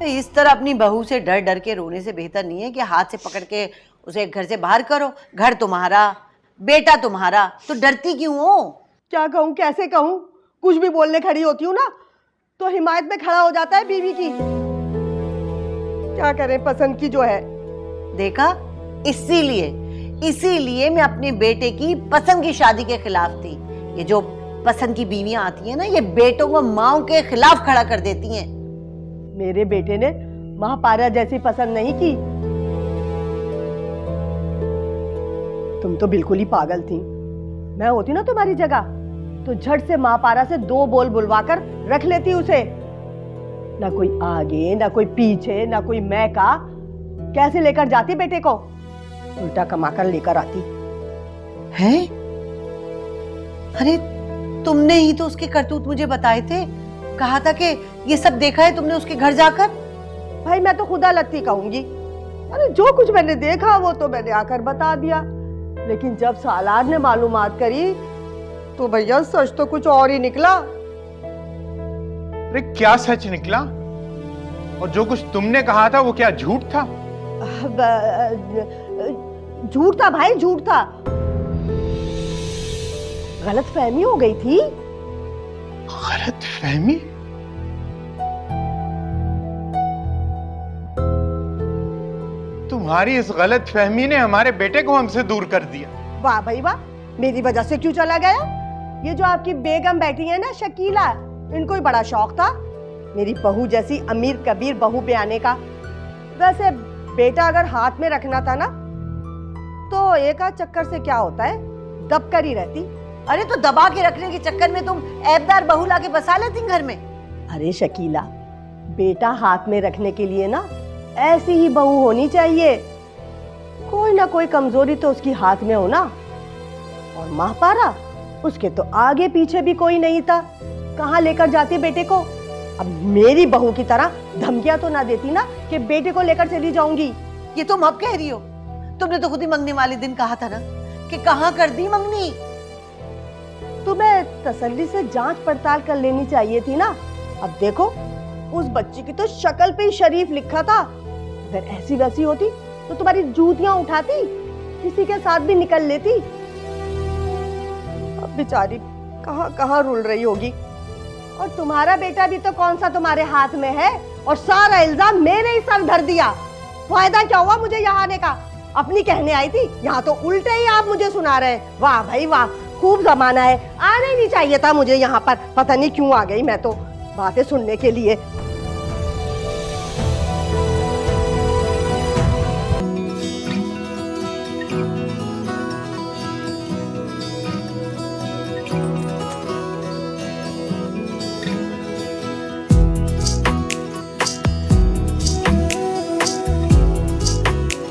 इस तरह अपनी बहू से डर डर के रोने से बेहतर नहीं है कि हाथ से पकड़ के उसे घर से बाहर करो। घर तुम्हारा, बेटा तुम्हारा, तो डरती क्यों हो? क्या कहूँ, कैसे कहूँ? कुछ भी बोलने खड़ी होती हूँ ना तो हिमायत में खड़ा हो जाता है बीवी की। क्या करें, पसंद की जो है। देखा, इसीलिए मैं अपने बेटे की पसंद की शादी के खिलाफ थी। ये जो पसंद की बीवियां आती हैं ना, ये बेटों को माओ के खिलाफ खड़ा कर देती हैं। मेरे बेटे ने महापारा जैसी पसंद नहीं की। तुम तो बिल्कुल ही पागल थी। मैं होती ना तुम्हारी जगह तो झट से महापारा से 2 बोल बुलवाकर रख लेती उसे। ना कोई आगे, ना कोई पीछे, ना कोई मैं का। कैसे लेकर जाती बेटे को? उल्टा कमाकर लेकर आती है। अरे तुमने ही तो उसके करतूत मुझे बताए थे। कहा था कि ये सब देखा है तुमने उसके घर जाकर। भाई मैं तो खुदा लगती कहूंगी। अरे जो कुछ मैंने देखा वो तो मैंने आकर बता दिया, लेकिन जब सालार ने मालूमात करी तो भैया सच तो कुछ और ही निकला। अरे क्या सच निकला? और जो कुछ तुमने कहा था वो क्या झूठ था? झूठ था भाई, झूठ था। गलत फहमी हो गई थी। गलत फहमी? तुम्हारी इस गलत फहमी ने हमारे बेटे को हमसे दूर कर दिया। वाह भाई वाह, मेरी वजह से क्यों चला गया? ये जो आपकी बेगम बैठी है ना शकीला, इनको ही बड़ा शौक था मेरी बहू जैसी अमीर कबीर बहू पे आने का। वैसे बेटा अगर हाथ में रखना था ना तो एक आध चक्कर से क्या होता है, दब कर ही रहती। अरे तो दबा के रखने के चक्कर में तुम ऐबदार बहू लाके बसा लेती घर में। अरे शकीला, बेटा हाथ में रखने के लिए ना ऐसी ही बहू होनी चाहिए। कोई ना कोई कमजोरी तो उसकी हाथ में हो ना। और महापारा, उसके तो आगे पीछे भी कोई नहीं था। कहाँ लेकर जाती बेटे को? अब मेरी बहू की तरह धमकियां तो ना देती ना कि बेटे को लेकर चली जाऊंगी। ये तुम अब कह रही हो? तुमने तो खुद ही मंगने वाले दिन कहा था ना कि कहाँ कर दी मंगनी। तुम्हें तसल्ली से जांच पड़ताल कर लेनी चाहिए थी ना। अब देखो, उस बच्ची की तो शक्ल पे ही शरीफ लिखा था। अगर ऐसी वैसी होती तो तुम्हारी जूतियां उठाती, किसी के साथ भी निकल लेती। अब बेचारी कहाँ कहाँ रुल रही होगी। और तुम्हारा बेटा भी तो कौन सा तुम्हारे हाथ में है, और सारा इल्जाम मेरे ही सर धर दिया। फायदा क्या हुआ मुझे यहाँ आने का? अपनी कहने आई थी, यहाँ तो उल्टे ही आप मुझे सुना रहे। वाह भाई वाह, खूब जमाना है। आना ही नहीं चाहिए था मुझे यहाँ पर। पता नहीं क्यों आ गई मैं तो बातें सुनने के लिए।